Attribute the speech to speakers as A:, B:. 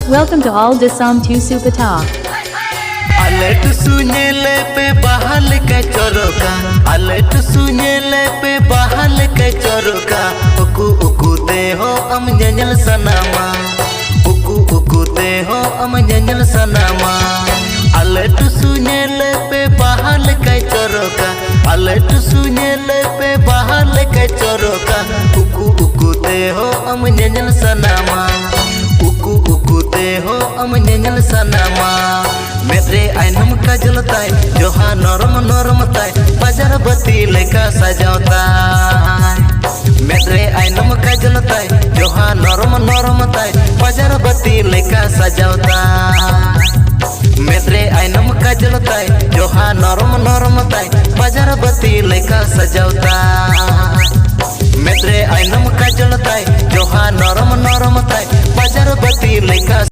A: Welcome to All Disam Tu Supata.
B: अलट सुनेले पे बहाल के चोरोका, अलट सुनेले पे बहाल के चोरोका, उकु उकु ते हो अम नयल सनामा, उकु उकु ते हो अम नयल सनामा। अलट सुनेले पे बहाल के चोरोका, अलट सुनेले पे बहाल के चोरोका, उकु उकु ते हो अम नयल सनामा, उकु उकु ते हो अम नयल सनामा। मेरे आइनम का जलताय जोहा नरम नरम ताय बाजार बत्ती लेका सजावता। मेरे आइनम का जलताय जोहा नरम नरम ताय बाजार बत्ती लेका सजावता। मेरे आइनम का जलताय जोहा नरम नरम ताय बाजार बत्ती लेका सजावता। मेरे आइनम का जलताय जोहा नरम नरम ताय बाजार बत्ती लेका